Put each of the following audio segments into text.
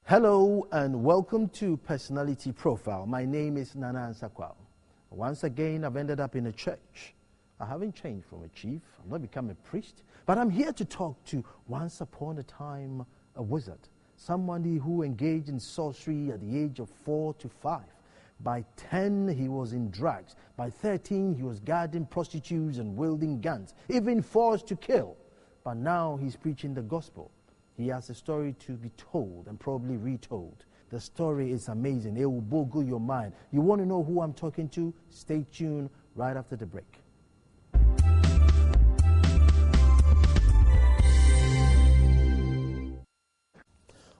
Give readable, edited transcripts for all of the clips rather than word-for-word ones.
Hello and welcome to Personality Profile. My name is Nana Ansakwao. Once again, I've ended up in a church. I haven't changed from a chief. I've not become a priest. But I'm here to talk to once upon a time a wizard. Somebody who engaged in sorcery at the age of 4 to 5. By 10, he was in drugs. By 13, he was guarding prostitutes and wielding guns, even forced to kill. But now he's preaching the gospel. He has a story to be told and probably retold. The story is amazing. It will boggle your mind. You want to know who I'm talking to? Stay tuned right after the break.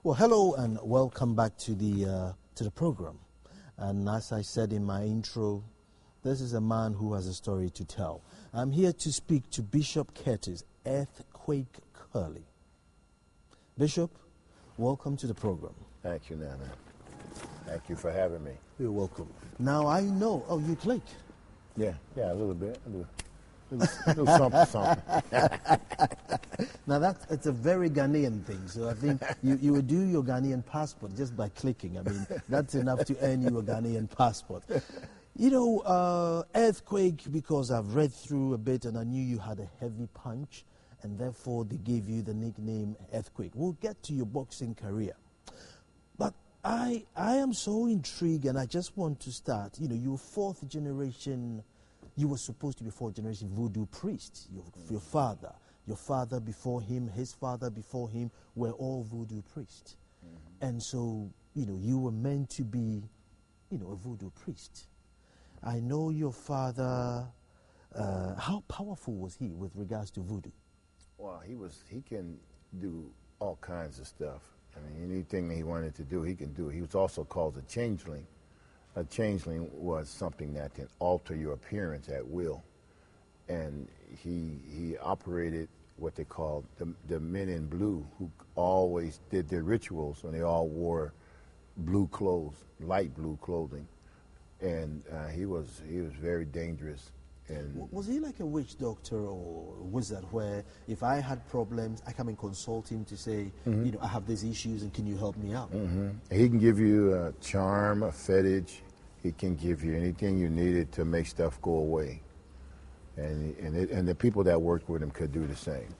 Well, hello and welcome back to the program. And as I said in my intro, this is a man who has a story to tell. I'm here to speak to Bishop Curtis, Earthquake Kelley. Bishop, welcome to the program. Thank you, Nana. Thank you for having me. You're welcome. Now I know, you click. Yeah, a little bit. A little something. Now it's a very Ghanaian thing. So I think you would do your Ghanaian passport just by clicking. I mean, that's enough to earn you a Ghanaian passport. You know, Earthquake, because I've read through a bit and I knew you had a heavy punch, and therefore they gave you the nickname Earthquake. We'll get to your boxing career. But I am so intrigued, and I just want to start. You know, you're fourth generation, you were supposed to be fourth generation voodoo priest. Your father before him, his father before him were all voodoo priests. Mm-hmm. And so, you know, you were meant to be, you know, a voodoo priest. I know your father, how powerful was he with regards to voodoo? Well, he can do all kinds of stuff. I mean, anything that he wanted to do, he can do. He was also called a changeling. A changeling was something that can alter your appearance at will. And he operated what they called the men in blue, who always did their rituals, and they all wore blue clothes, light blue clothing. And he was very dangerous. And was he like a witch doctor or a wizard where if I had problems, I come and consult him to say, mm-hmm. you know, I have these issues and can you help me out? Mm-hmm. He can give you a charm, a fetish. He can give you anything you needed to make stuff go away. And the people that worked with him could do the same.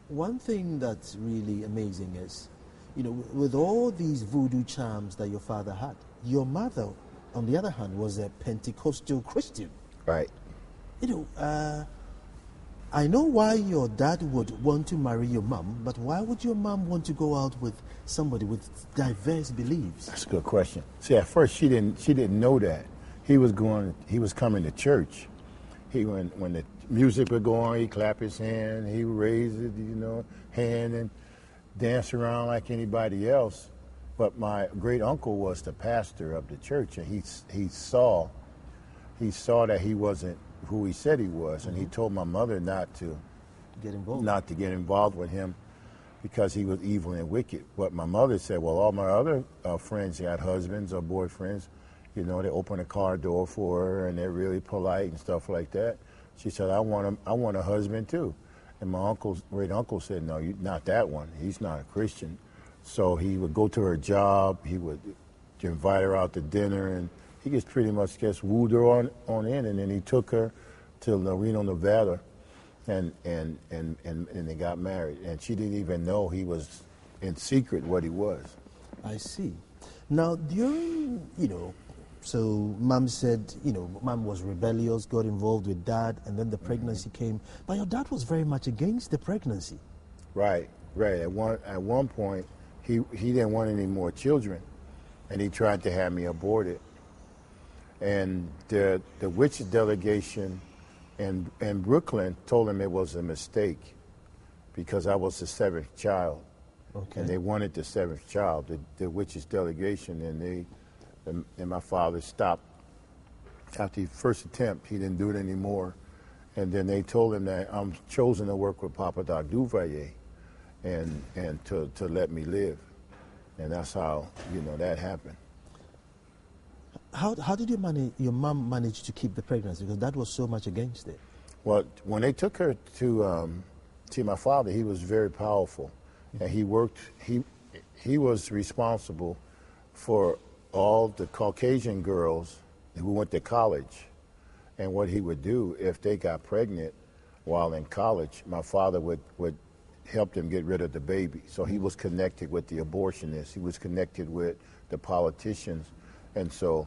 One thing that's really amazing is, you know, with all these voodoo charms that your father had, your mother, on the other hand, was a Pentecostal Christian. Right. You know, I know why your dad would want to marry your mom, but why would your mom want to go out with somebody with diverse beliefs? That's a good question. See, at first she didn't know that. He was coming to church. When the music would go on, he'd clap his hand, he would raise it, hand and dance around like anybody else. But my great uncle was the pastor of the church, and he saw that he wasn't who he said he was, and he told my mother not to get involved with him because he was evil and wicked. But my mother said, well, all my other friends had husbands or boyfriends, they open a car door for her and they're really polite and stuff like that. She said, I want a husband too. And my great uncle said, no, not that one. He's not a Christian. So he would go to her job, he would invite her out to dinner, and he just pretty much wooed her on in, and then he took her to Reno, Nevada, and they got married. And she didn't even know he was in secret what he was. I see. Now, during, so Mom said, Mom was rebellious, got involved with Dad, and then the pregnancy came. But your dad was very much against the pregnancy. Right. At one point, he didn't want any more children, and he tried to have me aborted. And the witch delegation in Brooklyn told him it was a mistake because I was the seventh child. Okay. And they wanted the seventh child, the witch's delegation, and my father stopped. After the first attempt, he didn't do it anymore. And then they told him that I'm chosen to work with Papa Doc Duvalier and to let me live. And that's how, that happened. How did your mom manage to keep the pregnancy? Because Dad was so much against it. Well, when they took her to see my father, he was very powerful. and he worked. He was responsible for all the Caucasian girls who went to college. And what he would do if they got pregnant while in college, my father would help them get rid of the baby. So he was connected with the abortionists. He was connected with the politicians. And so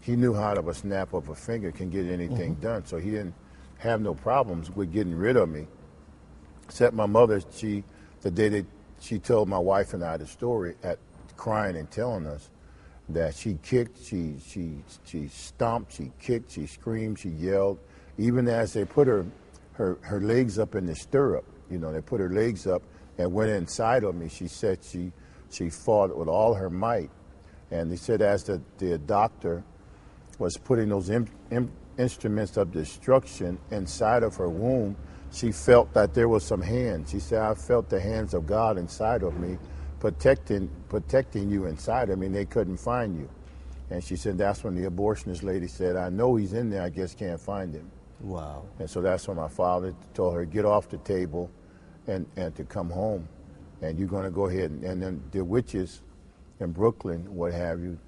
he knew how to a snap of a finger can get anything done. So he didn't have no problems with getting rid of me. Except my mother, the day that she told my wife and I the story, crying and telling us that she kicked, she stomped, she kicked, she screamed, she yelled. Even as they put her legs up in the stirrup, they put her legs up and went inside of me. She said she fought with all her might. And they said as the doctor was putting those instruments of destruction inside of her womb, she felt that there was some hands. She said, I felt the hands of God inside of me, protecting you inside of me, and they couldn't find you. And she said that's when the abortionist lady said, I know he's in there, I just can't find him. Wow. And so that's when my father told her, get off the table and to come home. And you're going to go ahead. And then the witches in Brooklyn, what have you,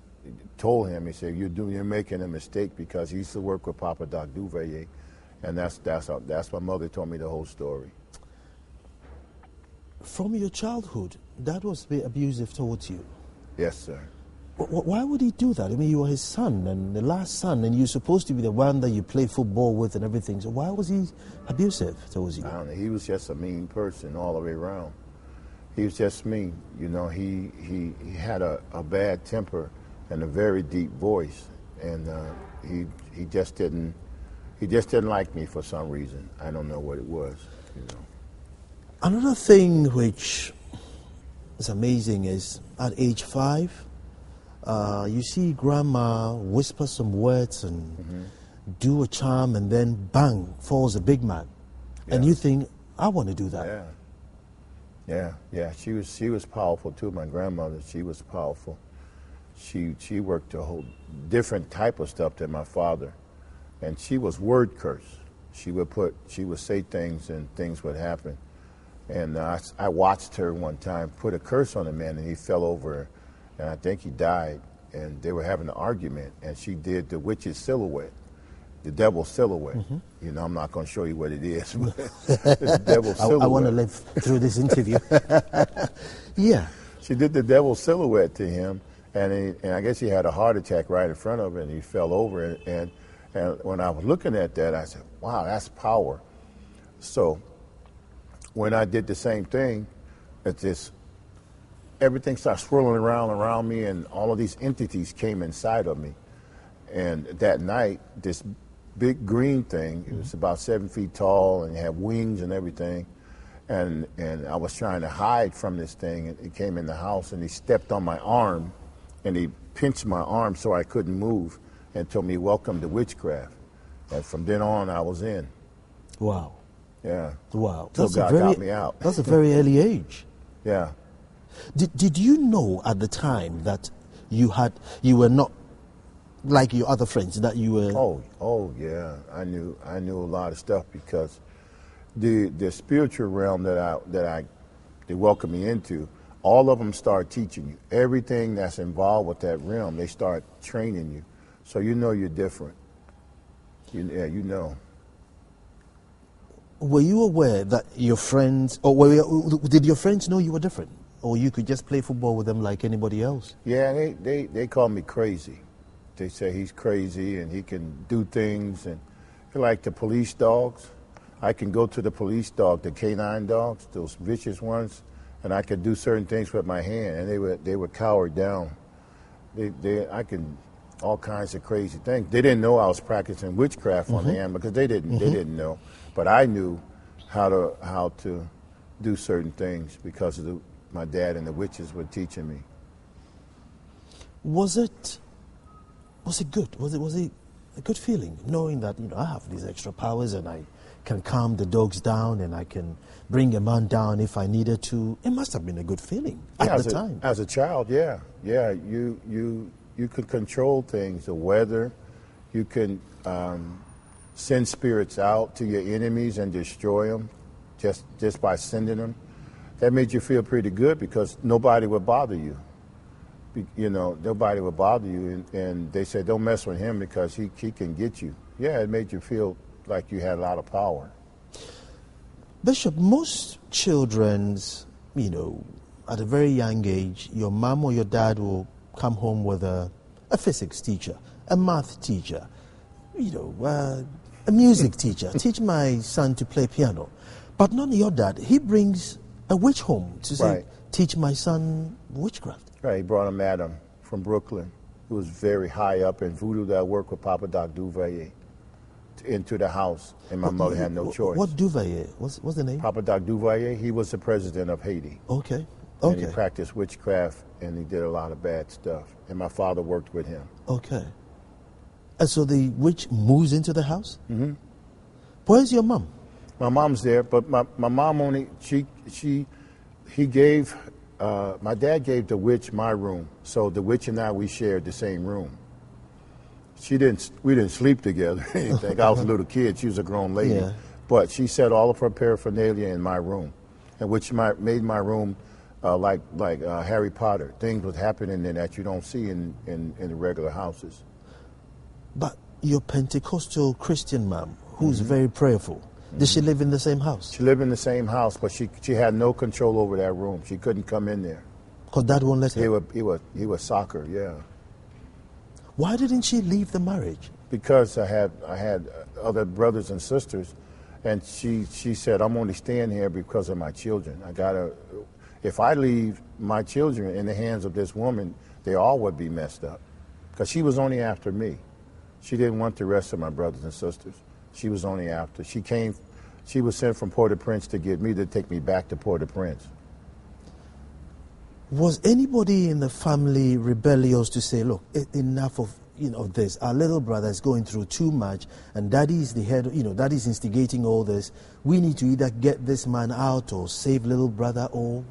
told him, he said, you're making a mistake, because he used to work with Papa Doc Duvalier. And that's my mother told me the whole story. From your childhood, Dad was a bit abusive towards you. Yes, sir. Why would he do that? I mean, you were his son and the last son, and you're supposed to be the one that you play football with and everything. So why was he abusive towards you? I don't know. He was just a mean person all the way around. He was just mean. He had a bad temper and a very deep voice, and he just didn't like me for some reason. I don't know what it was. Another thing which is amazing is at age 5, you see Grandma whisper some words and do a charm, and then bang, falls a big man. Yeah. And you think, I want to do that. Yeah. She was powerful too. My grandmother, she was powerful. She worked a whole different type of stuff than my father. And she was word curse. She would say things and things would happen. And I watched her one time put a curse on a man, and he fell over, and I think he died. And they were having an argument, and she did the witch's silhouette, the devil's silhouette. I'm not going to show you what it is, but it's the devil's silhouette. I want to live through this interview. Yeah. She did the devil's silhouette to him, and I guess he had a heart attack right in front of him, and he fell over. And when I was looking at that, I said, wow, that's power. So when I did the same thing, everything started swirling around me, and all of these entities came inside of me. And that night, this big green thing, it was about 7 feet tall and had wings and everything. And I was trying to hide from this thing, and it came in the house, and he stepped on my arm, and he pinched my arm so I couldn't move, and told me, welcome to witchcraft. And from then on, I was in. Wow. Yeah. Wow. So God got me out. That's a very early age. Yeah. Did you know at the time that you were not like your other friends, that you were? Oh yeah. I knew a lot of stuff, because the spiritual realm that they welcomed me into, all of them start teaching you everything that's involved with that realm. They start training you, so you're different. You know. Were you aware that your friends, or did your friends know you were different, or you could just play football with them like anybody else? Yeah, they call me crazy. They say he's crazy and he can do things, and like the police dogs. I can go to the police dog, the canine dogs, those vicious ones, and I could do certain things with my hand, and they would cower down. I can all kinds of crazy things. They didn't know I was practicing witchcraft on the animal, because they didn't know. But I knew how to do certain things because of my dad and the witches were teaching me. Was it good? Was it a good feeling, knowing that I have these extra powers and I can calm the dogs down and I can bring a man down if I needed to? It must have been a good feeling at the time. As a child, yeah. You could control things, the weather. You can send spirits out to your enemies and destroy them just by sending them. that made you feel pretty good because nobody would bother you. Nobody would bother you. And they said, don't mess with him because he can get you. Yeah, it made you feel like you had a lot of power. Bishop, most children's, at a very young age, your mom or your dad will come home with a physics teacher, a math teacher, a music teacher. Teach my son to play piano. But not your dad. He brings a witch home to say, teach my son witchcraft. Right, he brought a madam from Brooklyn who was very high up in voodoo that worked with Papa Doc Duvalier into the house, and my mother had no choice. What Duvalier? What's the name? Papa Doc Duvalier. He was the president of Haiti. Okay. And he practiced witchcraft, and he did a lot of bad stuff. And my father worked with him. Okay. And so the witch moves into the house? Mm-hmm. Where's your mom? My mom's there, but my mom only, he gave, my dad gave the witch my room. So the witch and I, we shared the same room. We didn't sleep together or anything. I was a little kid. She was a grown lady. Yeah. But she set all of her paraphernalia in my room, and which made my room like Harry Potter. Things was happening in that you don't see in the regular houses. But your Pentecostal Christian mom, who's very prayerful, did she live in the same house? She lived in the same house, but she had no control over that room. She couldn't come in there. Because Dad won't let her? He was soccer, yeah. Why didn't she leave the marriage? Because I had other brothers and sisters, and she said, I'm only staying here because of my children. If I leave my children in the hands of this woman, they all would be messed up. Because she was only after me. She didn't want the rest of my brothers and sisters. She was only after. She was sent from Port-au-Prince to get me, to take me back to Port-au-Prince. Was anybody in the family rebellious to say, look, enough of this. Our little brother is going through too much, and Daddy is the head, Daddy's instigating all this. We need to either get this man out or save little brother, or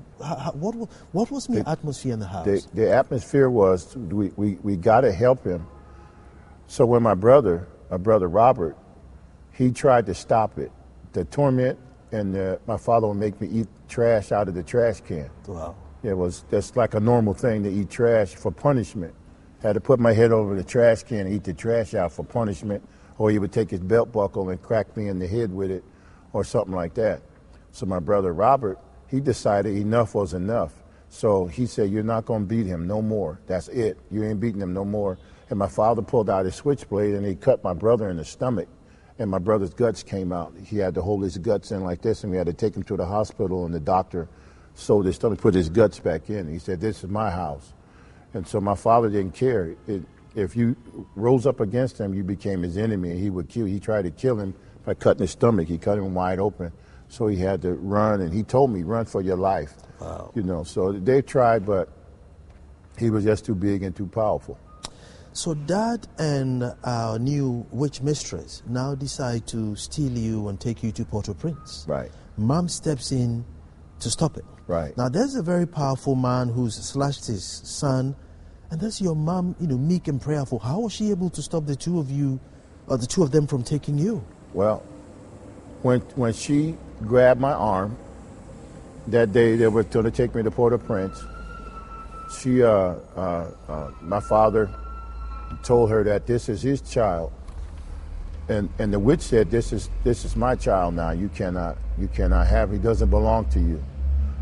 what was the atmosphere in the house? The atmosphere was, we got to help him. So when my brother Robert, he tried to stop it, the torment, and my father would make me eat trash out of the trash can. Wow. That's like a normal thing to eat trash for punishment. Had to put my head over the trash can and eat the trash out for punishment, or he would take his belt buckle and crack me in the head with it, or something like that. So my brother Robert, he decided enough was enough. So he said, you're not going to beat him no more. That's it. You ain't beating him no more. And my father pulled out his switchblade and he cut my brother in the stomach, and my brother's guts came out. He had to hold his guts in like this, and we had to take him to the hospital, and the doctor sewed his stomach, put his guts back in. He said, this is my house. And so my father didn't care. If you rose up against him, you became his enemy, and he would kill. He tried to kill him by cutting his stomach. He cut him wide open. So he had to run, and he told me, run for your life. Wow. So they tried, but he was just too big and too powerful. So Dad and our new witch mistress now decide to steal you and take you to Port-au-Prince. Right. Mom steps in to stop it. Right. Now there's a very powerful man who's slashed his son, and there's your mom, meek and prayerful. How was she able to stop the two of you, or the two of them, from taking you? Well, when she grabbed my arm that day, they were going to take me to Port-au-Prince. My father told her that this is his child, and the witch said, this is my child now. You cannot have him. He doesn't belong to you.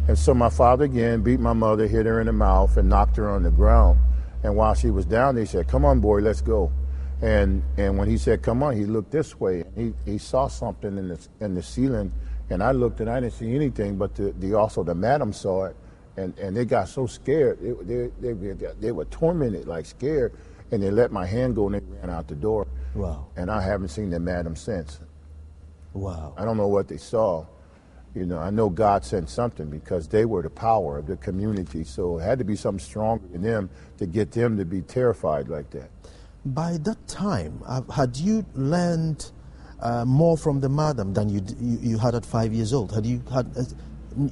And so my father again beat my mother, hit her in the mouth, and knocked her on the ground. And while she was down there, he said, come on, boy, let's go. And when he said, come on, he looked this way. He saw something in the ceiling, and I looked, and I didn't see anything, but the madam saw it, and they got so scared. They were tormented, like scared, and they let my hand go, and they ran out the door. Wow. And I haven't seen the madam since. Wow. I don't know what they saw. I know God sent something, because they were the power of the community. So it had to be something stronger than them to get them to be terrified like that. By that time, had you learned more from the madam than you had at 5 years old? Had you had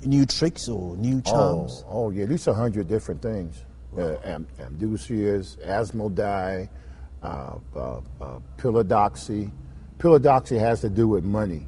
new tricks or new charms? Oh yeah, at least 100 different things. Wow. Amdusias, Asmodai, Pilodoxy. Pilodoxy has to do with money.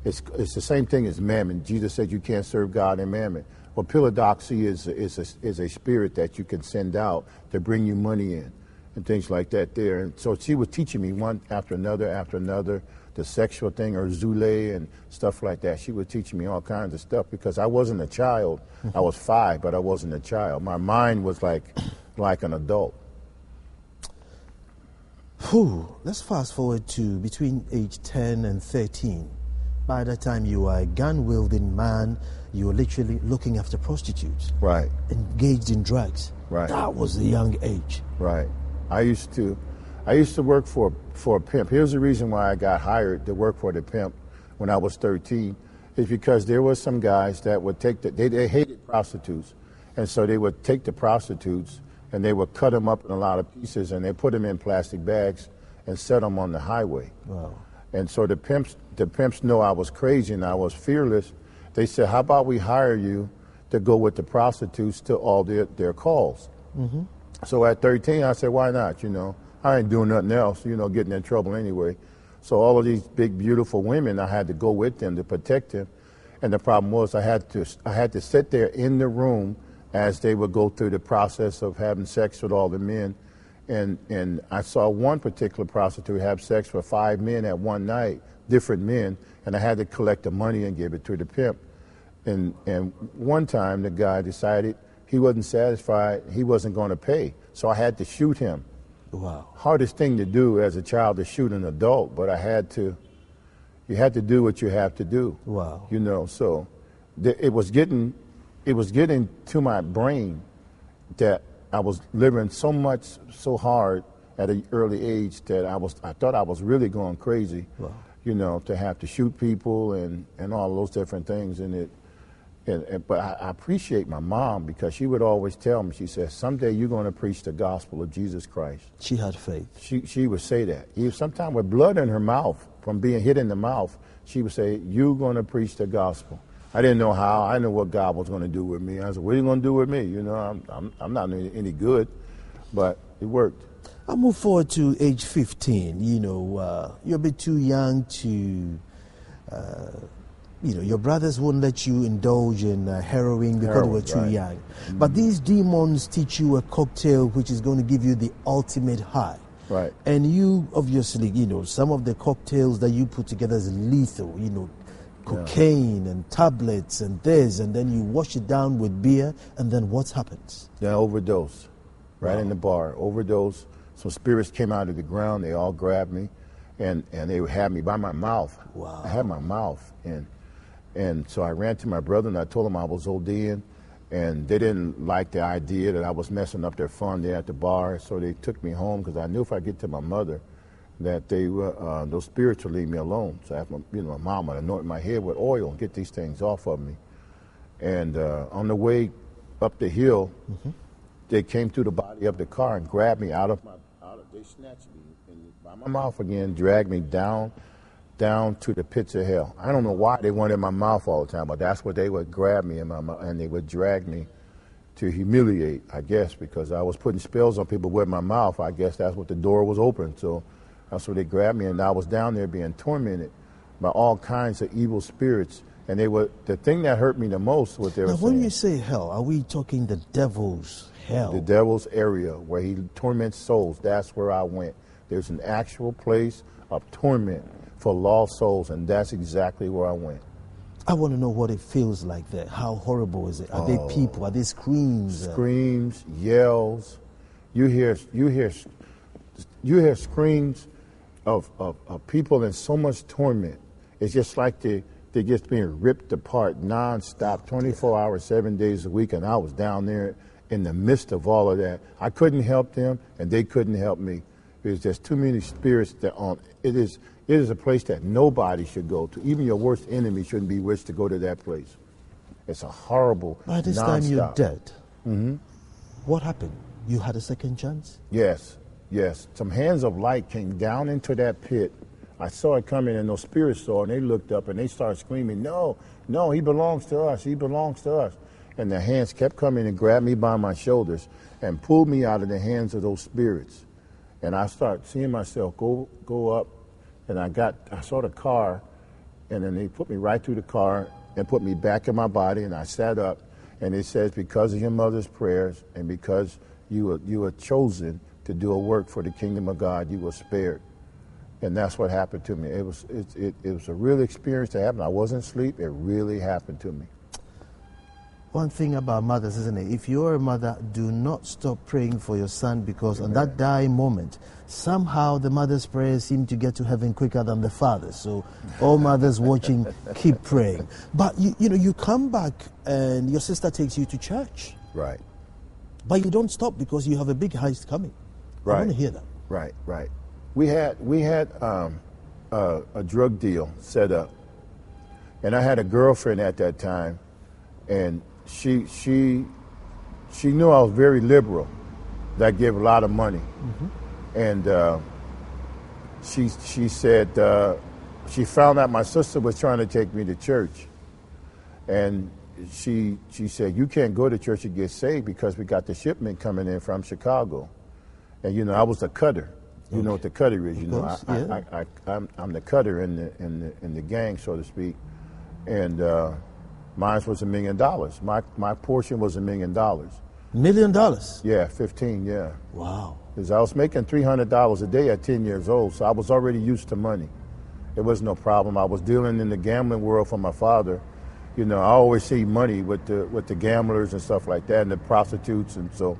It's the same thing as mammon. Jesus said you can't serve God and mammon. Well, Philadoxy is a spirit that you can send out to bring you money in and things like that there. And so she was teaching me one after another, the sexual thing, or Zule and stuff like that. She was teaching me all kinds of stuff because I wasn't a child. I was 5, but I wasn't a child. My mind was like an adult. Let's fast forward to between age 10 and 13. By the time you are a gun-wielding man, you were literally looking after prostitutes. Right. Engaged in drugs. Right. That was a young age. Right. I used to work for a pimp. Here's the reason why I got hired to work for the pimp when I was 13, is because there was some guys that would take they hated prostitutes, and so they would take the prostitutes and they would cut them up in a lot of pieces and they put them in plastic bags and set them on the highway. Wow. And so the pimps know I was crazy and I was fearless. They said, "How about we hire you to go with the prostitutes to all their calls?" Mm-hmm. So at 13, I said, "Why not? I ain't doing nothing else, getting in trouble anyway." So all of these big, beautiful women, I had to go with them to protect them. And the problem was I had to sit there in the room as they would go through the process of having sex with all the men. And I saw one particular prostitute have sex with 5 men at one night, different men, and I had to collect the money and give it to the pimp. And one time the guy decided he wasn't satisfied, he wasn't going to pay, so I had to shoot him. Wow. Hardest thing to do as a child is shoot an adult, but you had to do what you have to do. Wow. So it was getting to my brain that I was living so hard at an early age that I thought I was really going crazy. Wow. To have to shoot people and all those different things. But I appreciate my mom because she would always tell me, she said, "Someday you're going to preach the gospel of Jesus Christ." She had faith. She would say that. Sometimes with blood in her mouth, from being hit in the mouth, she would say, "You're going to preach the gospel." I didn't know how. I knew what God was going to do with me. I said, "What are you going to do with me? I'm not any good," but it worked. I'll move forward to age 15. You're a bit too young to, your brothers won't let you indulge in heroin because you were too young. Mm-hmm. But these demons teach you a cocktail which is going to give you the ultimate high. Right. And you, obviously, some of the cocktails that you put together is lethal, cocaine and tablets and this, and then you wash it down with beer, and then what happens? Then overdose, right. Wow. In the bar, overdose. Some spirits came out of the ground, they all grabbed me, and they had me by my mouth. Wow. I had my mouth, and so I ran to my brother and I told him I was ODing, and they didn't like the idea that I was messing up their fun there at the bar, so they took me home because I knew if I get to my mother that those spirits would leave me alone. So I have my mom would anoint my head with oil and get these things off of me. And on the way up the hill, mm-hmm. they came through the body of the car and grabbed me they snatched me by my mouth again, dragged me down to the pits of hell. I don't know why they wanted my mouth all the time, but that's what they would grab me in my mouth, and they would drag me to humiliate, I guess, because I was putting spells on people with my mouth. I guess that's what the door was open, so that's where they grabbed me, and I was down there being tormented by all kinds of evil spirits. And the thing that hurt me the most was they were saying. Now, when you say hell, are we talking the devil's hell? The devil's area where he torments souls. That's where I went. There's an actual place of torment for lost souls, and that's exactly where I went. I want to know what it feels like there. How horrible is it? Are they people? Are they screams? Screams, yells. You hear screams of people in so much torment. It's just like they're just being ripped apart nonstop, 24 hours, 7 days a week, and I was down there in the midst of all of that. I couldn't help them, and they couldn't help me. There's just too many spirits it is a place that nobody should go to. Even your worst enemy shouldn't be wished to go to that place. It's a horrible, by this nonstop. time you're dead. Mm-hmm. What happened? You had a second chance? Yes. Some hands of light came down into that pit. I saw it coming, and those spirits saw it, and they looked up, and they started screaming, "No, he belongs to us. He belongs to us." And the hands kept coming and grabbed me by my shoulders and pulled me out of the hands of those spirits. And I started seeing myself go up, and I saw the car, and then they put me right through the car and put me back in my body, and I sat up, And it says, because of your mother's prayers and because you were chosen to do a work for the kingdom of God, you were spared. And that's what happened to me. It was a real experience to happen. I wasn't asleep. It really happened to me. One thing about mothers, isn't it? If you're a mother, do not stop praying for your son, because on that dying moment, somehow the mother's prayers seem to get to heaven quicker than the father's. So all mothers watching, keep praying. But you come back and your sister takes you to church. Right. But you don't stop because you have a big heist coming. Right. I want to hear that. Right. We had a drug deal set up, and I had a girlfriend at that time, and she knew I was very liberal, that I gave a lot of money, and she said she found out my sister was trying to take me to church, and she said, you can't go to church and get saved because we got the shipment coming in from Chicago, and I was a cutter. You know what the cutter is. I'm the cutter in the gang, so to speak, and mine was $1 million. My portion was $1 million. $1 million? Yeah, 15. Yeah. Wow. Because I was making $300 a day at 10 years old, so I was already used to money. It was no problem. I was dealing in the gambling world for my father. I always see money with the gamblers and stuff like that, and the prostitutes, and so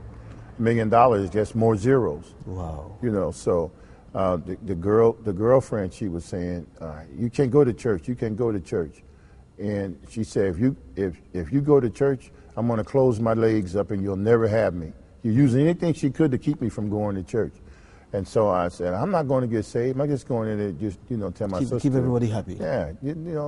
$1 million is just more zeros. Wow. So the girlfriend, she was saying, you can't go to church. You can go to church. And she said, if you go to church, I'm going to close my legs up and you'll never have me. You used anything she could to keep me from going to church. And so I said, I'm not going to get saved. I'm just going in there just, tell my sister. Keep everybody happy. Yeah,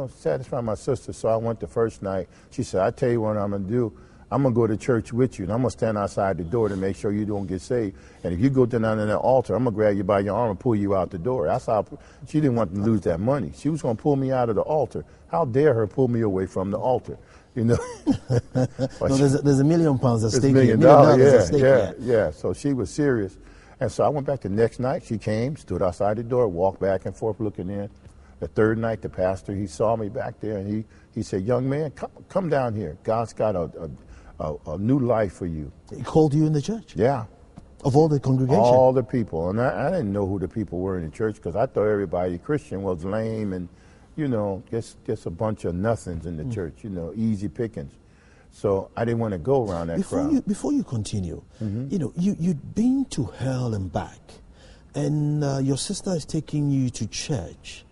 satisfy my sister. So I went the first night. She said, I tell you what I'm going to do. I'm going to go to church with you, and I'm going to stand outside the door to make sure you don't get saved. And if you go down in that altar, I'm going to grab you by your arm and pull you out the door. That's how she didn't want to lose that money. She was going to pull me out of the altar. How dare her pull me away from the altar? No, there's $1 million at stake. $1 million, yeah. So she was serious. And so I went back the next night. She came, stood outside the door, walked back and forth looking in. The third night, the pastor, he saw me back there, and he said, young man, come down here. God's got a new life for you. He called you in the church? Yeah. Of all the congregation? All the people. And I didn't know who the people were in the church because I thought everybody Christian was lame and, just a bunch of nothings in the church, easy pickings. So I didn't want to go around that crowd. Before you continue, you'd been to hell and back, and your sister is taking you to church.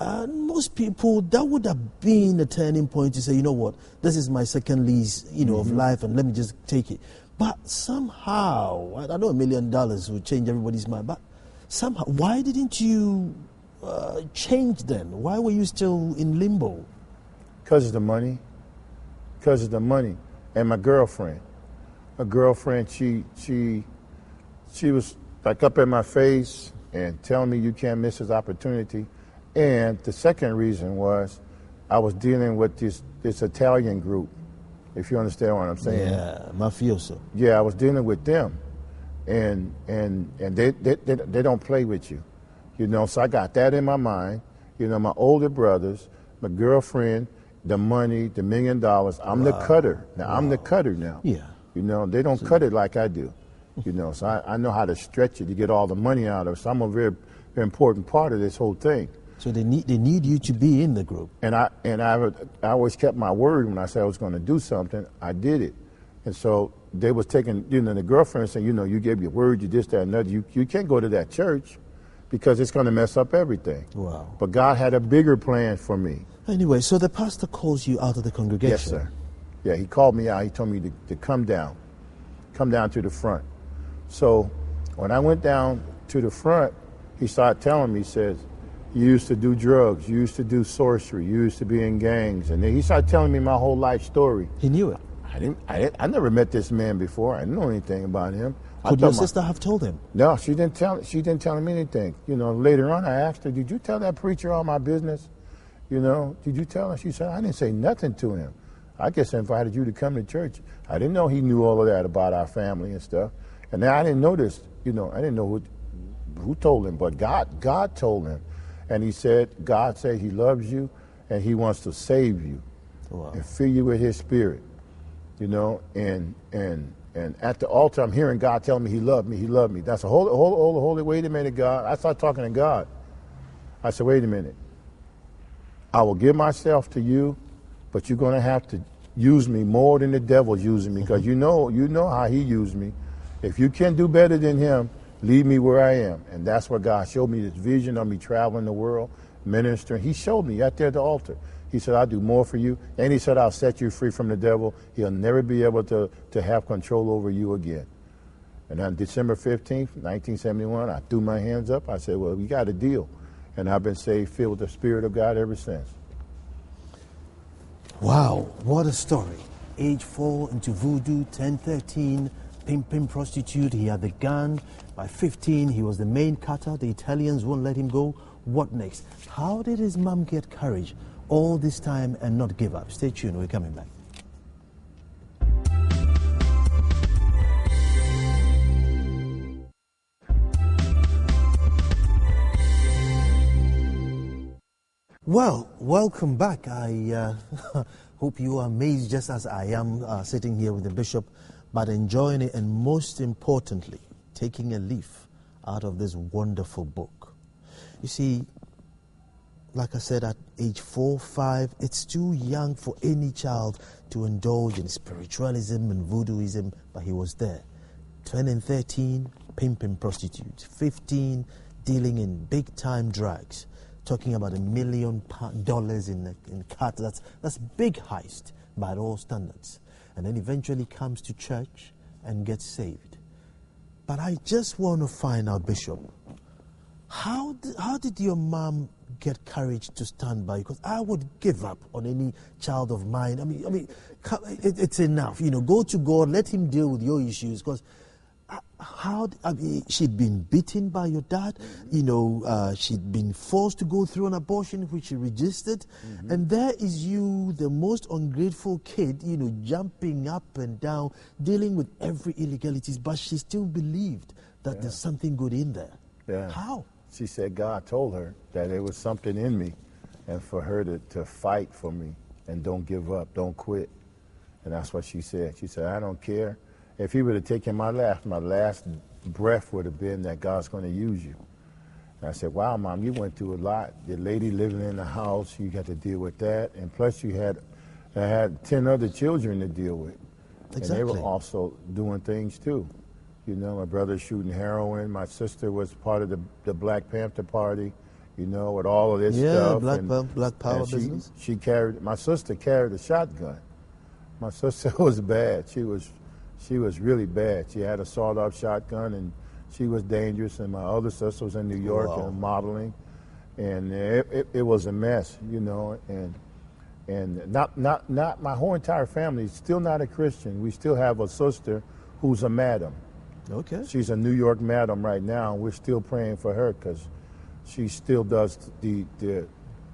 Most people, that would have been a turning point to say, you know what, this is my second lease, of life, and let me just take it. But somehow, I know $1 million would change everybody's mind, but somehow, why didn't you change then? Why were you still in limbo? Because of the money. Because of the money. And my girlfriend. She was like up in my face and telling me you can't miss this opportunity. And the second reason was I was dealing with this Italian group, if you understand what I'm saying. Yeah, mafioso. Yeah, I was dealing with them, and they don't play with you, So I got that in my mind. My older brothers, my girlfriend, the money, the $1 million. I'm the cutter. Now I'm the cutter now. Yeah. They don't cut it like I do. So I know how to stretch it to get all the money out of it. So I'm a very, very important part of this whole thing. So they need you to be in the group. And I always kept my word. When I said I was going to do something, I did it. And so they was taking, the girlfriend saying, you gave your word, you this, that, and another. You can't go to that church because it's going to mess up everything. Wow. But God had a bigger plan for me. Anyway, so the pastor calls you out of the congregation. Yes, sir. Yeah, he called me out. He told me to come down to the front. So when I went down to the front, he started telling me, he says, you used to do drugs, you used to do sorcery, you used to be in gangs. And then he started telling me my whole life story. He knew it. I never met this man before. I didn't know anything about him. Could your sister have told him? No, she didn't tell him anything. Later on I asked her, did you tell that preacher all my business? Did you tell her? She said, I didn't say nothing to him. I just invited you to come to church. I didn't know he knew all of that about our family and stuff. And then I didn't know this, I didn't know who told him, but God told him. And he said, God said he loves you and he wants to save you. Wow. And fill you with his spirit. you know, and at the altar, I'm hearing God telling me He loved me, He loved me. That's a holy, wait a minute, God. I started talking to God. I said, wait a minute. I will give myself to you, but you're going to have to use me more than the devil's using me, because you know how he used me. If you can do better than him, leave me where I am. And that's what God showed me, this vision of me traveling the world, ministering. He showed me right there at the altar. He said, I'll do more for you. And he said, I'll set you free from the devil. He'll never be able to have control over you again. And on December 15th, 1971, I threw my hands up. I said, well, we got a deal. And I've been saved, filled with the Spirit of God ever since. Wow, what a story. Age 4 into voodoo, 10, 13, pimping prostitute. He had the gun. By 15, he was the main cutter. The Italians won't let him go. What next? How did his mom get courage all this time and not give up? Stay tuned, we're coming back. Well, welcome back. I hope you are amazed just as I am sitting here with the bishop, but enjoying it, and most importantly, taking a leaf out of this wonderful book. You see, like I said, at age 4, 5, it's too young for any child to indulge in spiritualism and voodooism, but he was there. 10 and 13, pimping prostitutes. 15, dealing in big-time drugs. Talking about $1 million in cut. That's big heist by all standards. And then eventually comes to church and gets saved. But I just want to find out, Bishop, how did your mom get courage to stand by? Because I would give up on any child of mine. I mean, it's enough. You know, go to God, let Him deal with your issues. Because she'd been beaten by your dad. You know, she'd been forced to go through an abortion, which she resisted. And there is you, the most ungrateful kid, you know, jumping up and down, dealing with every illegalities, but she still believed that there's something good in there. Yeah. How? She said God told her that there was something in me, and for her to fight for me and don't give up, don't quit. And that's what she said. She said, I don't care. If he would have taken my last breath would have been that God's going to use you. And I said, wow, Mom, you went through a lot. The lady living in the house, you got to deal with that. And plus you had 10 other children to deal with. Exactly. And they were also doing things too. You know, my brother shooting heroin. My sister was part of the Black Panther Party, you know, with all of this stuff. Black Power business. My sister carried a shotgun. My sister was bad. She was really bad. She had a sawed-off shotgun, and she was dangerous. And my other sister was in New York and modeling, and it was a mess, you know. And not my whole entire family is still not a Christian. We still have a sister who's a madam. Okay. She's a New York madam right now. We're still praying for her because she still does the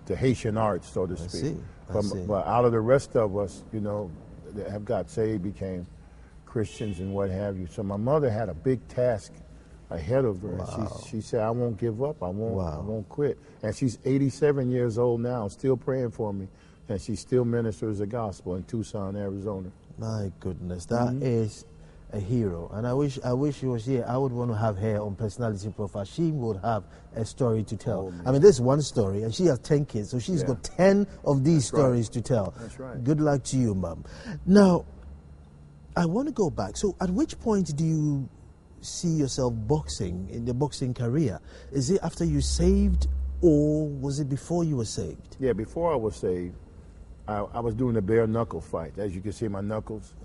Haitian arts, so to speak. I see. But out of the rest of us, you know, that have got saved, became Christians and what have you. So my mother had a big task ahead of her. Wow. She said, I won't give up. I won't quit. And she's 87 years old now, still praying for me. And she still ministers the gospel in Tucson, Arizona. My goodness, that is a hero. And I wish she was here. I would want to have her on Personality Profile. She would have a story to tell. I mean, this one story, and she has 10 kids, so she's got 10 of these stories to tell. That's right. Good luck to you, Mom. Now, I want to go back. So at which point do you see yourself boxing, in the boxing career? Is it after you saved, or was it before you were saved? Yeah, before I was saved, I was doing a bare knuckle fight. As you can see, my knuckles.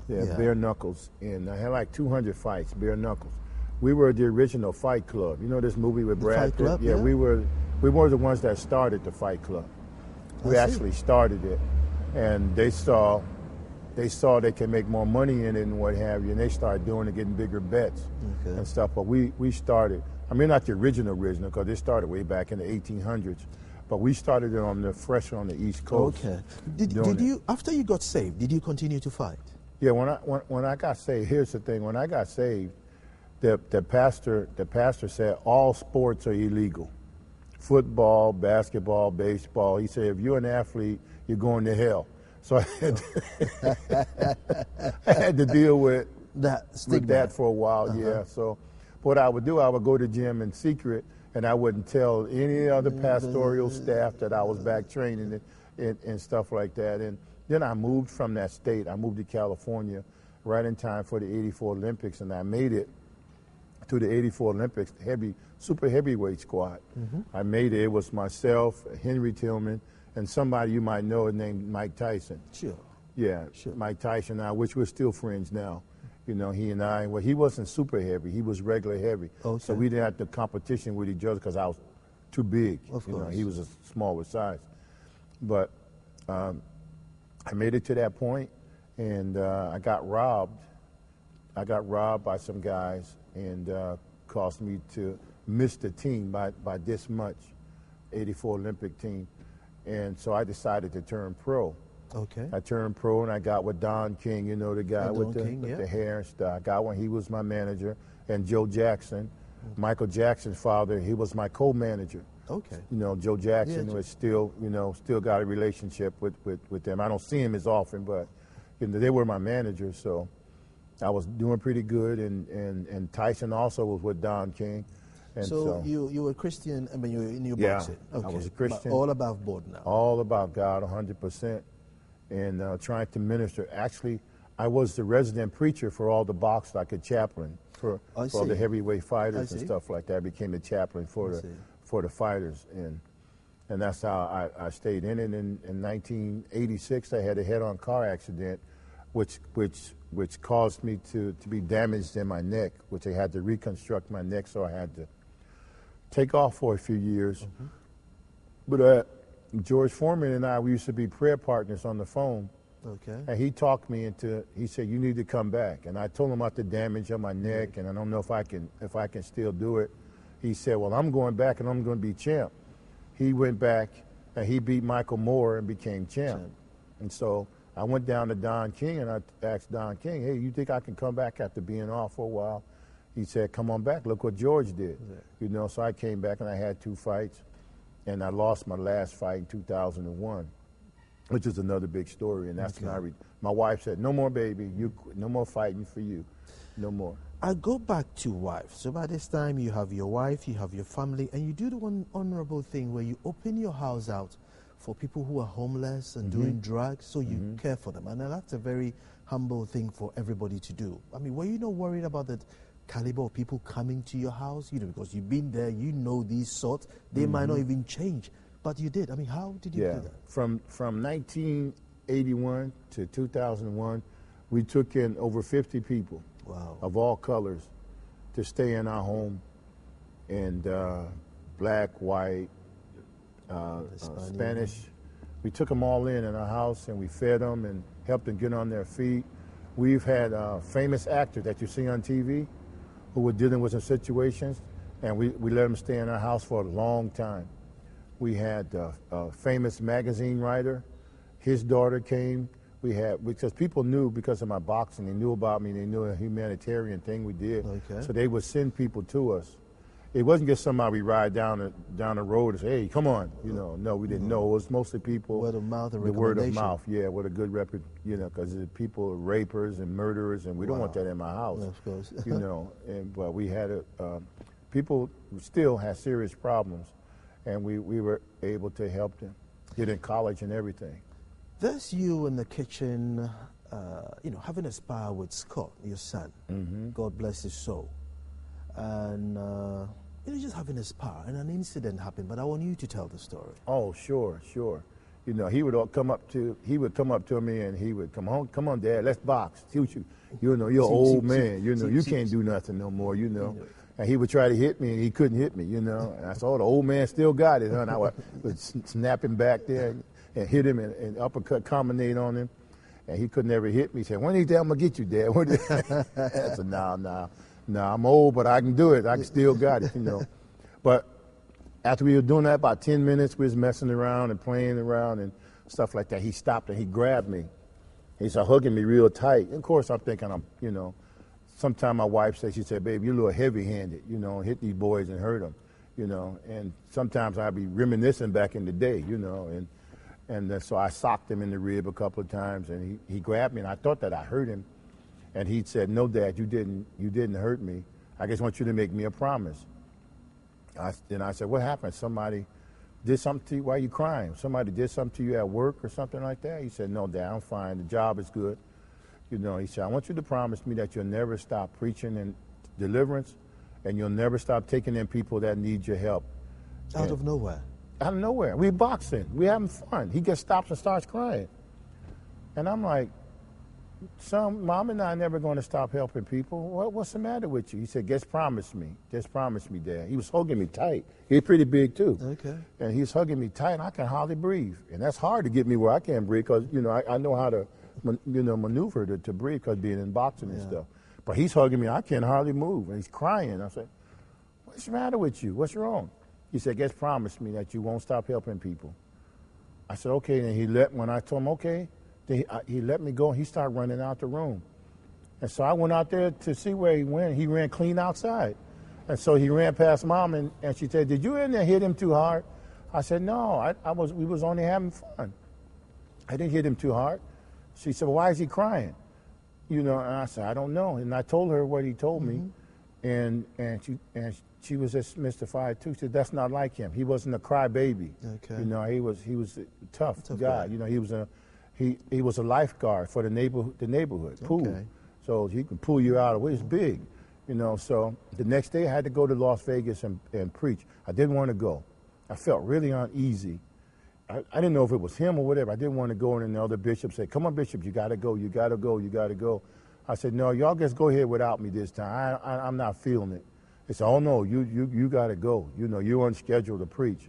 Yeah, bare knuckles. And I had like 200 fights, bare knuckles. We were the original Fight Club. You know this movie with Brad Pitt? Yeah, we were the ones that started the Fight Club. We actually started it, and they saw they could make more money in it and what have you, and they started doing it, getting bigger bets and stuff. But we started. I mean, not the original, because it started way back in the 1800s. But we started it fresh on the East Coast. Okay. Did you, after you got saved, did you continue to fight? Yeah, when I got saved, here's the thing. When I got saved, the pastor said all sports are illegal. Football, basketball, baseball. He said, if you're an athlete, you're going to hell. So I had to deal with Stigma. that for a while, yeah. So what I would do, I would go to the gym in secret, and I wouldn't tell any other pastoral staff that I was back training and stuff like that. And then I moved from that state. I moved to California right in time for the '84 Olympics, and I made it to the '84 Olympics, super heavyweight squad. I made it. It was myself, Henry Tillman, and somebody you might know named Mike Tyson. Sure. Yeah, Sure. Mike Tyson and I, which we're still friends now. You know, he and I, well, he wasn't super heavy. He was regular heavy. Okay. So we didn't have the competition with each other because I was too big. Of you know, course. he was a smaller size. But I made it to that point, and I got robbed. I got robbed by some guys, and caused me to miss the team by this much, '84 Olympic team. And so I decided to turn pro. Okay. I turned pro, and I got with Don King, you know, the guy with King, the hair and stuff. I got one. He was my manager, and Joe Jackson, Michael Jackson's father. He was my co-manager. Okay. You know, Joe Jackson was still got a relationship with them. I don't see him as often, but you know, they were my managers, so I was doing pretty good. And Tyson also was with Don King. And so you were Christian. I mean, you were in your boxing. Okay. I was a Christian. But all above board now. All about God, 100%. And trying to minister. Actually, I was the resident preacher for all the boxers, like a chaplain for all the heavyweight fighters and stuff like that. I became the chaplain for the fighters, and that's how I stayed in it. And in 1986, I had a head-on car accident, which caused me to be damaged in my neck, which I had to reconstruct my neck, so I had to take off for a few years. But George Foreman and I, we used to be prayer partners on the phone. Okay. And he talked me into, he said, you need to come back. And I told him about the damage on my neck, and I don't know if I can still do it. He said, well, I'm going back and I'm going to be champ. He went back and he beat Michael Moore and became champ. And so I went down to Don King and I asked Don King, hey, you think I can come back after being off for a while? He said, come on back. Look what George did. You know, so I came back and I had 2 fights. And I lost my last fight in 2001, which is another big story. And that's when my wife said, no more, baby. No more fighting for you. No more. I go back to wife. So by this time, you have your wife, you have your family, and you do the one honorable thing where you open your house out for people who are homeless and doing drugs, so you care for them. And that's a very humble thing for everybody to do. I mean, were you not worried about that caliber of people coming to your house? You know, because you've been there, you know these sorts. They might not even change, but you did. I mean, how did you do that? From 1981 to 2001, we took in over 50 people of all colors to stay in our home, and black, white, Spanish. We took them all in our house, and we fed them and helped them get on their feet. We've had famous actors that you see on TV who were dealing with some situations, and we let them stay in our house for a long time. We had a famous magazine writer. His daughter came. We had, because people knew, because of my boxing, they knew about me, they knew a humanitarian thing we did. So they would send people to us. It wasn't just somebody we ride down the road and say, hey, come on. You know, no, we didn't know. It was mostly people. Word of mouth and the word of mouth, yeah, with a good record, you know, because people are rapers and murderers, and we don't want that in my house. Of course. You know, but we had people still had serious problems, and we were able to help them get in college and everything. There's you in the kitchen, you know, having a spar with Scott, your son. God bless his soul. And you know, just having a spar, and an incident happened. But I want you to tell the story. Oh, sure. You know, he would come up to me, and he would come on, Dad, let's box. See what you know, you're an old man. You know, you can't do nothing no more. You know. And he would try to hit me, and he couldn't hit me. You know. And I saw the old man still got it, huh? And I would snap him back there and hit him and uppercut, combinate on him, and he could never hit me. He said, "When you I'm gonna get you, Dad?" I said, No, I'm old, but I can do it. I can still got it, you know. But after we were doing that, about 10 minutes, we was messing around and playing around and stuff like that. He stopped and he grabbed me. He started hugging me real tight. And of course, I'm thinking, you know, sometimes my wife said, she said, babe, you're a little heavy-handed, you know, hit these boys and hurt them, you know. And sometimes I'd be reminiscing back in the day, you know. And so I socked him in the rib a couple of times, and he grabbed me, and I thought that I hurt him. And he said, "No, Dad, you didn't hurt me. I just want you to make me a promise." Then I said, "What happened? Somebody did something to you? Why are you crying? Somebody did something to you at work or something like that?" He said, "No, Dad, I'm fine. The job is good." You know, he said, "I want you to promise me that you'll never stop preaching and deliverance, and you'll never stop taking in people that need your help." Out of nowhere? Out of nowhere. We boxing. We having fun. He just stops and starts crying. And I'm like, "Son, Mom and I are never going to stop helping people. What's the matter with you?" He said, "Just promise me. Just promise me, Dad." He was hugging me tight. He's pretty big, too. Okay. And he's hugging me tight, and I can hardly breathe. And that's hard to get me where I can't breathe because, you know, I know how to, maneuver to breathe because being in boxing and stuff. But he's hugging me. I can't hardly move. And he's crying. I said, "What's the matter with you? What's wrong?" He said, "Just promise me that you won't stop helping people." I said, "Okay." And when I told him, "Okay," then he let me go, and he started running out the room. And so I went out there to see where he went. He ran clean outside. And so he ran past Mom, and she said, "Did you in there hit him too hard?" I said, "No, we was only having fun. I didn't hit him too hard." She said, "Well, why is he crying?" You know, and I said, "I don't know." And I told her what he told me, and she was just mystified too. She said, "That's not like him. He wasn't a crybaby. Okay. You know, he was a tough guy. guy. You know, he was a lifeguard for the neighborhood pool, Okay. so he can pull you out of it. It's big, you know." So the next day I had to go to Las Vegas and preach. I didn't want to go. I felt really uneasy. I didn't know if it was him or whatever. I didn't want to go, and the other bishop said, "Come on, Bishop, you got to go. You got to go. You got to go." I said, "No, y'all just go ahead without me this time. I'm not feeling it." They said, "Oh no, you got to go. You know, you're on schedule to preach."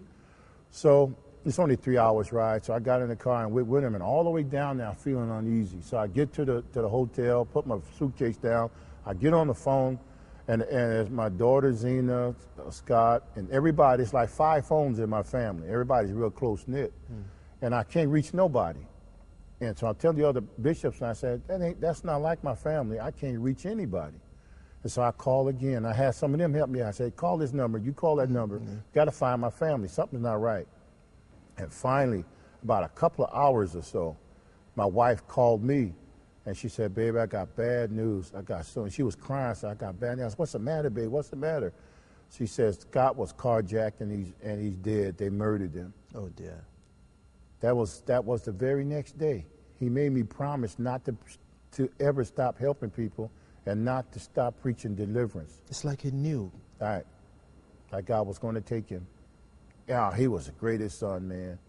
So it's only 3 hours ride. So I got in the car and went with him, and all the way down there, I'm feeling uneasy. So I get to the hotel, put my suitcase down. I get on the phone, and it's my daughter Zena, Scott, and everybody. It's like 5 phones in my family. Everybody's real close knit, and I can't reach nobody. And so I tell the other bishops, and I said, "That's not like my family. I can't reach anybody." And so I call again. I had some of them help me. I said, "Call this number. You call that number. Got to find my family. Something's not right." And finally, about a couple of hours or so, my wife called me, and she said, "Baby, I got bad news. And she was crying, so I got bad news. "What's the matter, babe? What's the matter?" She says, "Scott was carjacked, and he's dead. They murdered him." Oh, dear. That was the very next day. He made me promise not to ever stop helping people and not to stop preaching deliverance. It's like he knew. Right. Like God was going to take him. Yeah, he was the greatest son, man.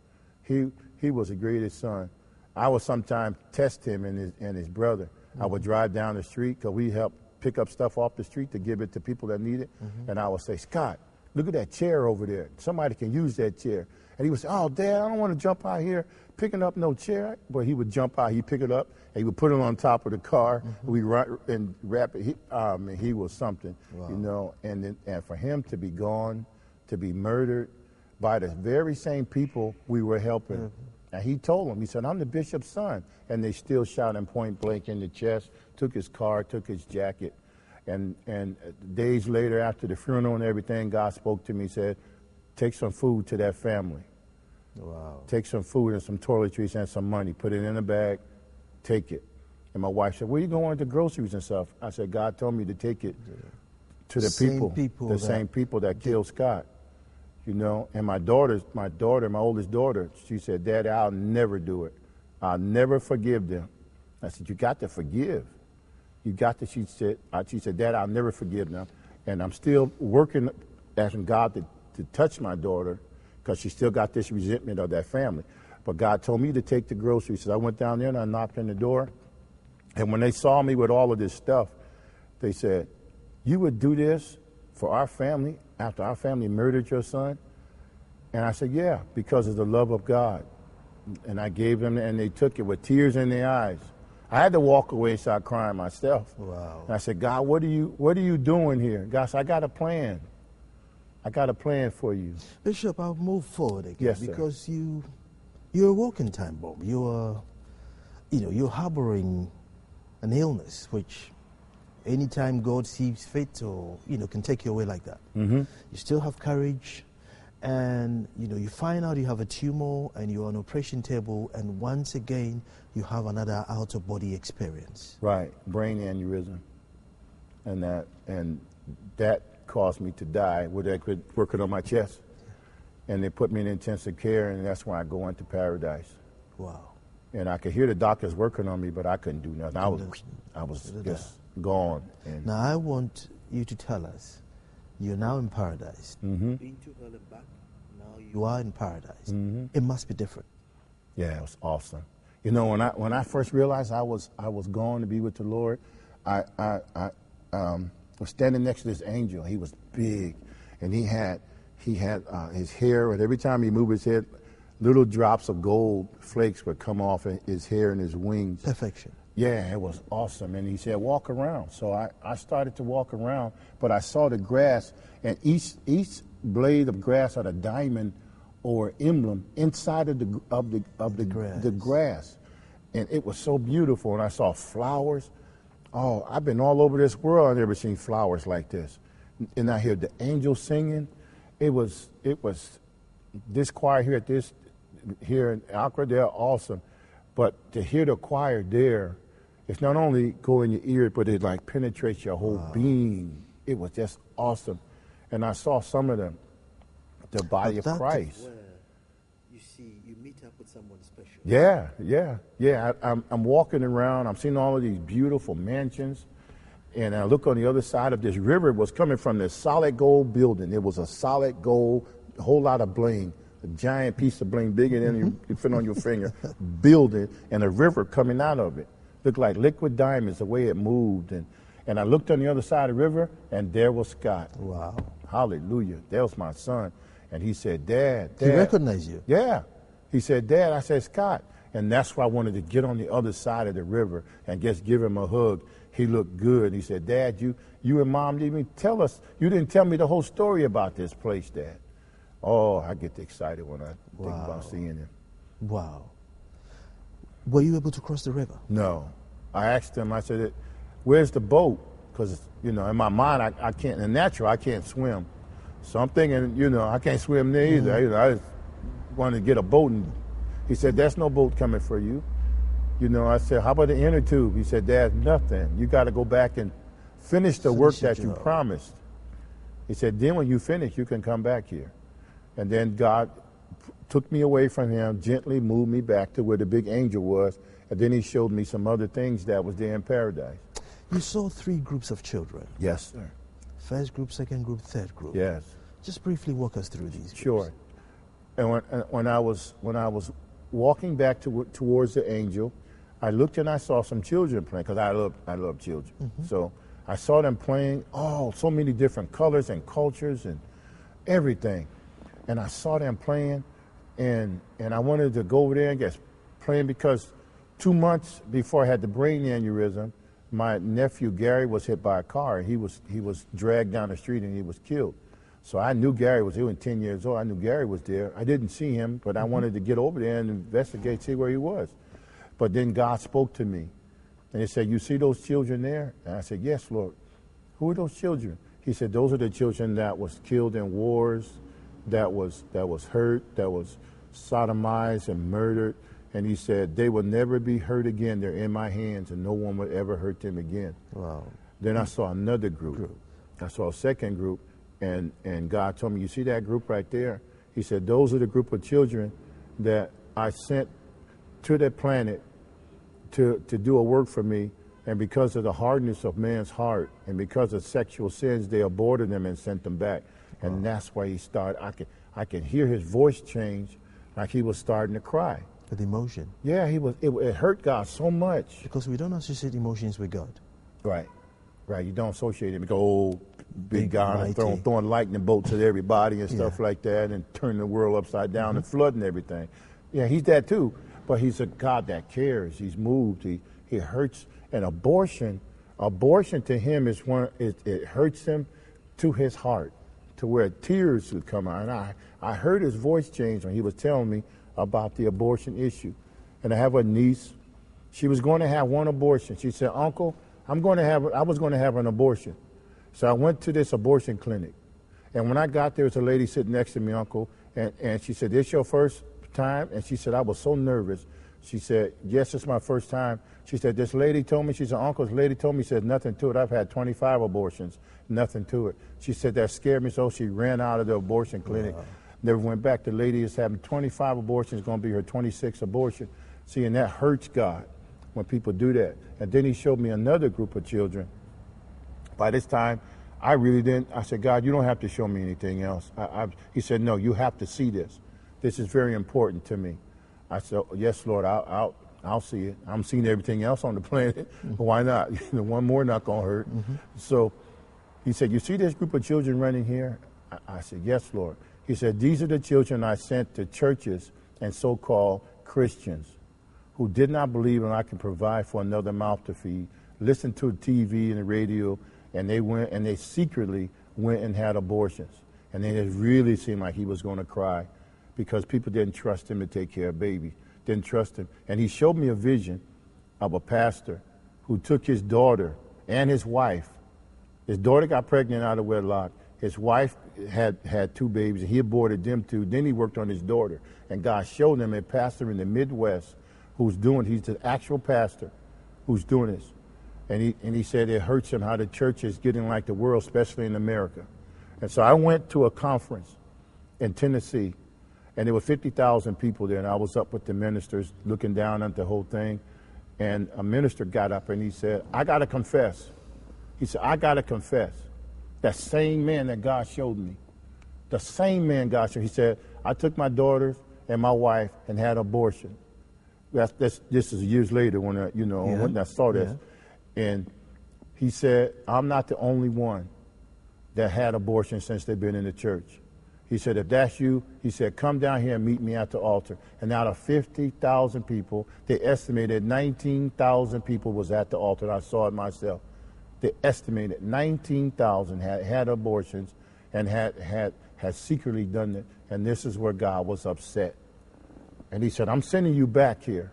He was the greatest son. I would sometimes test him and his brother. I would drive down the street because we help pick up stuff off the street to give it to people that need it. And I would say, "Scott, look at that chair over there. Somebody can use that chair." And he would say, "Oh, Dad, I don't want to jump out here picking up no chair." But he would jump out, he'd pick it up, and he would put it on top of the car. We run and wrap it. He was something, you know. And for him to be gone, to be murdered by the very same people we were helping. And he told them, he said, "I'm the bishop's son." And they still shot him point blank in the chest, took his car, took his jacket. And days later, after the funeral and everything, God spoke to me, said, "Take some food to that family." Wow. Take some food and some toiletries and some money. Put it in a bag. Take it. And my wife said, "Where are you going to groceries and stuff?" I said, "God told me to take it to the Same same people that killed Scott." You know, and my oldest daughter, she said, "Daddy, I'll never do it. I'll never forgive them." I said, "You got to forgive. You got to," she said, "Dad, I'll never forgive them." And I'm still working, asking God to touch my daughter because she still got this resentment of that family. But God told me to take the groceries. So I went down there and I knocked on the door. And when they saw me with all of this stuff, they said, "You would do this for our family after our family murdered your son?" And I said, "Yeah, because of the love of God." And I gave them, and they took it with tears in their eyes. I had to walk away and start crying myself. Wow. And I said, "God, what are you doing here?" God said, "I got a plan. I got a plan for you." Bishop, I'll move forward again. Yes, sir. Because you're a walking time bomb. You're harboring an illness which anytime God sees fit or, can take you away like that. You still have courage and you find out you have a tumor and you're on operation table, and once again you have another out-of-body experience. Right, brain aneurysm, and that caused me to die. Working on my chest, and they put me in intensive care, and that's when I go into paradise. Wow. And I could hear the doctors working on me, but I couldn't do nothing. I was just gone. And now I want you to tell us, you're now in paradise. Mm-hmm. Been to hell and back. Now you are in paradise. Mm-hmm. It must be different. Yeah, it was awesome. When I first realized I was going to be with the Lord, I was standing next to this angel. He was big, and he had his hair, and every time he moved his head, little drops of gold flakes would come off his hair and his wings. Perfection. Yeah, it was awesome. And he said, walk around. So I started to walk around, but I saw the grass, and each blade of grass had a diamond or emblem inside of the grass. And it was so beautiful. And I saw flowers. Oh, I've been all over this world. I've never seen flowers like this. And I hear the angels singing. It was this choir here in Accra, they're awesome. But to hear the choir there, it's not only go in your ear, but it like penetrates your whole being. It was just awesome. And I saw some of the body of Christ. Where you see, you meet up with someone special. Yeah. I'm walking around. I'm seeing all of these beautiful mansions. And I look on the other side of this river. It was coming from this solid gold building. It was a solid gold, a whole lot of bling. A giant piece of bling, bigger than you fit on your finger, building, and a river coming out of it. Looked like liquid diamonds, the way it moved. And I looked on the other side of the river, and there was Scott. Wow. Hallelujah. That was my son. And he said, Dad. He recognized you? Yeah. He said, Dad. I said, Scott. And that's why I wanted to get on the other side of the river and just give him a hug. He looked good. He said, Dad, you and Mom didn't even tell us. You didn't tell me the whole story about this place, Dad. Oh, I get excited when I think about seeing him. Wow. Were you able to cross the river? No. I asked him, I said, where's the boat? Because, in my mind, I can't, in natural, I can't swim. So I'm thinking, I can't swim there either. I just wanted to get a boat. And he said, there's no boat coming for you. I said, how about the inner tube? He said, there's nothing. You got to go back and finish the work that you promised. He said, then when you finish, you can come back here. And then God took me away from him, gently moved me back to where the big angel was, and then he showed me some other things that was there in paradise. You saw 3 groups of children. Yes, sir. First group, second group, third group. Yes. Just briefly walk us through these groups. Sure. And when I was walking back towards the angel, I looked and I saw some children playing, because I love children. Mm-hmm. So I saw them playing, so many different colors and cultures and everything. And I saw them playing, and I wanted to go over there and get playing, because 2 months before I had the brain aneurysm, my nephew Gary was hit by a car. He was dragged down the street and he was killed. So I knew Gary was, he was 10 years old. I knew Gary was there. I didn't see him, but I wanted to get over there and investigate, see where he was. But then God spoke to me, and he said, you see those children there? And I said, yes, Lord. Who are those children? He said, those are the children that was killed in wars, that was hurt, that was sodomized and murdered. And he said, they will never be hurt again. They're in my hands, and no one will ever hurt them again. Wow. Then I saw another group. I saw a second group, and God told me, you see that group right there? He said, those are the group of children that I sent to the planet to do a work for me. And because of the hardness of man's heart, and because of sexual sins, they aborted them and sent them back. And that's why he started. I could hear his voice change, like he was starting to cry. With emotion. Yeah, he was. It hurt God so much. Because we don't associate emotions with God. Right. You don't associate him. Go big God and mighty. throwing lightning bolts at everybody and stuff like that, and turning the world upside down and flooding everything. Yeah, he's that too. But he's a God that cares. He's moved. He hurts. And abortion to him is it hurts him to his heart, to where tears would come out. And I heard his voice change when he was telling me about the abortion issue. And I have a niece. She was going to have one abortion. She said, Uncle, I was going to have an abortion. So I went to this abortion clinic. And when I got there was a lady sitting next to me, Uncle, and she said, "This your first time?" And she said, "I was so nervous." She said, "Yes, it's my first time." She said, "This lady told me," she said, "Uncle, this lady told me," said, "nothing to it. I've had 25 abortions, nothing to it." She said, "That scared me," so she ran out of the abortion clinic. Wow. Never went back. The lady is having 25 abortions, going to be her 26th abortion. See, and that hurts God when people do that. And then he showed me another group of children. By this time, I really didn't. I said, "God, you don't have to show me anything else." He said, "No, you have to see this. This is very important to me." I said, "Yes, Lord, I'll see it. I'm seeing everything else on the planet. Why not? One more not going to hurt." So he said, "You see this group of children running here?" I said, "Yes, Lord." He said, "These are the children I sent to churches and so-called Christians who did not believe that I can provide for another mouth to feed, listened to TV and the radio, and they went and they secretly went and had abortions. And then it really seemed like he was going to cry because people didn't trust him to take care of baby, didn't trust him." And he showed me a vision of a pastor who took his daughter and his wife. His daughter got pregnant out of wedlock. His wife had two babies, and he aborted them two. Then he worked on his daughter. And God showed him a pastor in the Midwest he's the actual pastor who's doing this. And he said it hurts him how the church is getting like the world, especially in America. And so I went to a conference in Tennessee, and there were 50,000 people there, and I was up with the ministers looking down at the whole thing. And a minister got up and he said, "I got to confess." He said, "I got to confess. That same man that God showed me, the same man God showed me," he said, "I took my daughters and my wife and had abortion." This is years later when when I saw this. Yeah. And he said, "I'm not the only one that had abortion since they've been in the church." He said, "If that's you," he said, "come down here and meet me at the altar." And out of 50,000 people, they estimated 19,000 people was at the altar. And I saw it myself. They estimated 19,000 had abortions and had secretly done it. And this is where God was upset. And he said, "I'm sending you back here.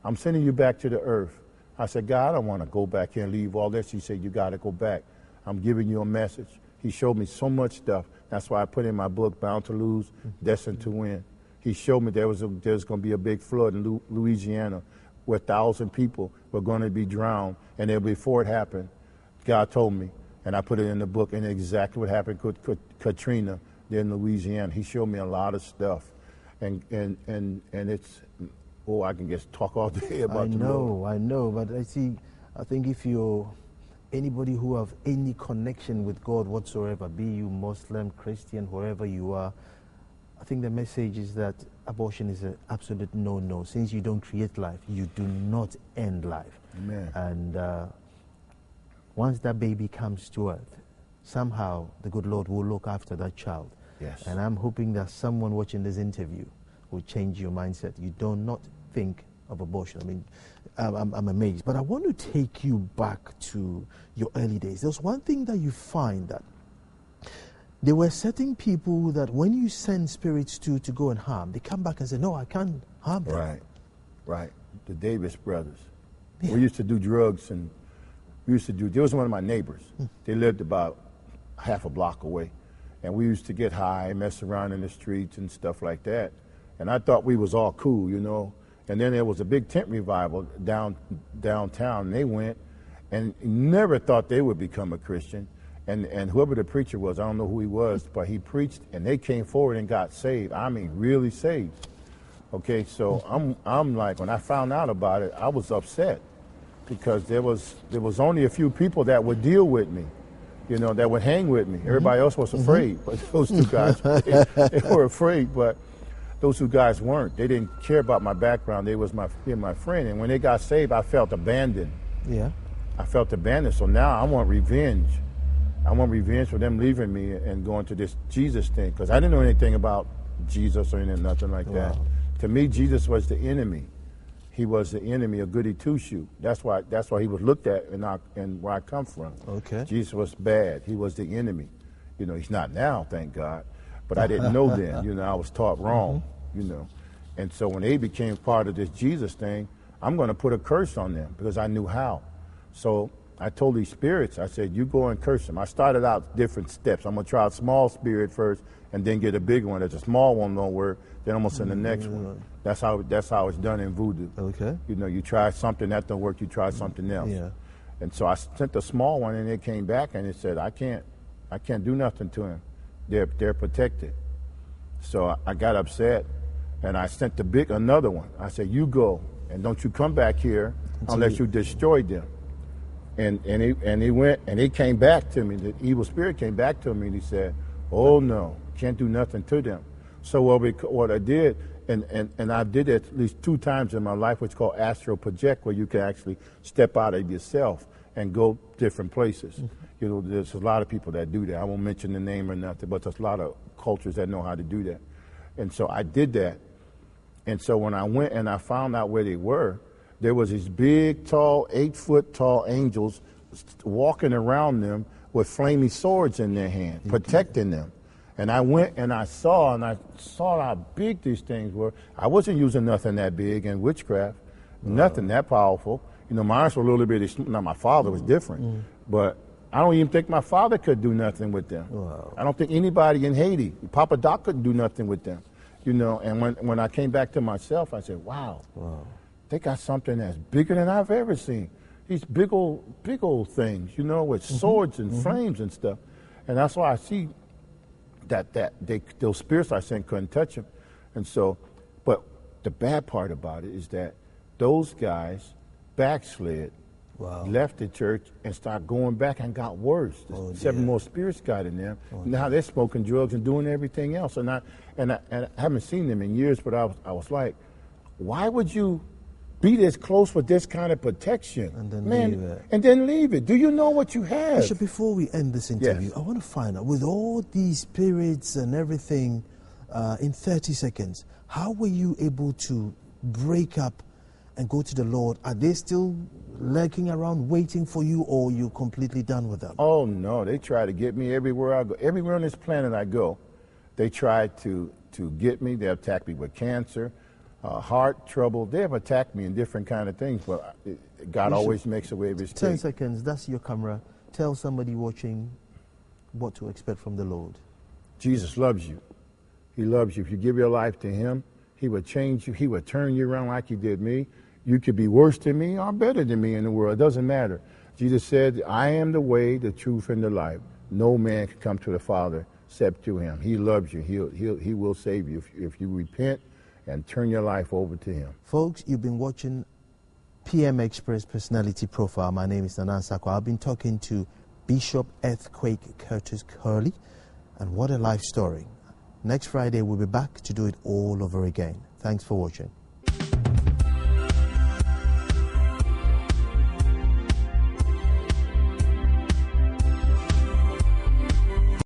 I'm sending you back to the earth." I said, "God, I don't want to go back here and leave all this." He said, "You got to go back. I'm giving you a message." He showed me so much stuff. That's why I put in my book, Bound to Lose, Destined to Win. He showed me there's going to be a big flood in Louisiana where 1,000 people were going to be drowned. And then before it happened, God told me, and I put it in the book, and exactly what happened with Katrina there in Louisiana. He showed me a lot of stuff. And it's, I can just talk all day about the Lord. I know, but I think if you're anybody who have any connection with God whatsoever, be you Muslim, Christian, wherever you are, I think the message is that abortion is an absolute no-no. Since you don't create life, you do not end life. Amen. And once that baby comes to earth, somehow the good Lord will look after that child. Yes. And I'm hoping that someone watching this interview will change your mindset. You do not think of abortion. I mean, I'm amazed. But I want to take you back to your early days. There's one thing that you find that there were certain people that when you send spirits to go and harm, they come back and say, "No, I can't harm them." Right. The Davis brothers. Yeah. We used to do drugs, and there was one of my neighbors. They lived about half a block away. And we used to get high, mess around in the streets and stuff like that. And I thought we was all cool, And then there was a big tent revival downtown. And they went and never thought they would become a Christian. And whoever the preacher was, I don't know who he was, but he preached and they came forward and got saved. I mean, really saved. Okay, so I'm like, when I found out about it, I was upset because there was only a few people that would deal with me. That would hang with me. Everybody else was afraid, but those two guys, they were afraid, but those two guys weren't. They didn't care about my background. They was my friend, and when they got saved, I felt abandoned. Yeah. I felt abandoned, so now I want revenge. I want revenge for them leaving me and going to this Jesus thing, because I didn't know anything about Jesus or anything, nothing like that. To me, Jesus was the enemy. He was the enemy, a goody two-shoe. That's why he was looked at in where I come from. Okay. Jesus was bad. He was the enemy. He's not now, thank God. But I didn't know then. I was taught wrong. And so when they became part of this Jesus thing, I'm going to put a curse on them because I knew how. So I told these spirits, I said, you go and curse them. I started out different steps. I'm going to try a small spirit first and then get a big one. If the small one don't work, then I'm going to send the next one. That's how it's done in voodoo. Okay. You know, you try something, that don't work, you try something else. Yeah. And so I sent the small one, and it came back, and it said, I can't do nothing to him. They're protected. So I got upset, and I sent another one. I said, you go, and don't you come back here unless you destroy them. And he went, and he came back to me. The evil spirit came back to me, and he said, oh no, can't do nothing to them. So what I did, and I did it at least 2 times in my life, what's called astral project, where you can actually step out of yourself and go different places. Mm-hmm. You know, there's a lot of people that do that. I won't mention the name or nothing, but there's a lot of cultures that know how to do that. And so I did that. And so when I went and I found out where they were, there was these big, tall, 8-foot tall angels walking around them with flaming swords in their hand, protecting them. And I went and I saw how big these things were. I wasn't using nothing that big in witchcraft, nothing that powerful. You know, mine were a little bit, now my father was different, but I don't even think my father could do nothing with them. Wow. I don't think anybody in Haiti, Papa Doc couldn't do nothing with them. You know, and when I came back to myself, I said, wow. They got something that's bigger than I've ever seen. These big old things, you know, with swords and flames and stuff. And that's why I see that those spirits I sent couldn't touch them. And so, but the bad part about it is that those guys backslid, left the church, and started going back and got worse. 7 more spirits got in them. Now they're smoking drugs and doing everything else. And I haven't seen them in years, but I was like, why would you be this close with this kind of protection? And then leave it. And then leave it. Do you know what you have? Bishop, before we end this interview, I want to find out, with all these spirits and everything, in 30 seconds, how were you able to break up and go to the Lord? Are they still lurking around waiting for you, or you completely done with them? Oh, no. They try to get me everywhere I go. Everywhere on this planet I go, they try to get me. They attack me with cancer, heart trouble. They have attacked me in different kind of things, but God always makes a way of escape. 10 seconds, that's your camera. Tell somebody watching what to expect from the Lord. Jesus loves you. He loves you. If you give your life to him, he would change you. He would turn you around like he did me. You could be worse than me or better than me in the world. It doesn't matter. Jesus said, I am the way, the truth, and the life. No man can come to the Father except through him. He loves you. He will save you if you repent and turn your life over to him. Folks, you've been watching PM Express Personality Profile. My name is Nanan Sakwa. I've been talking to Bishop Earthquake Curtis Kelley, and what a life story. Next Friday, we'll be back to do it all over again. Thanks for watching.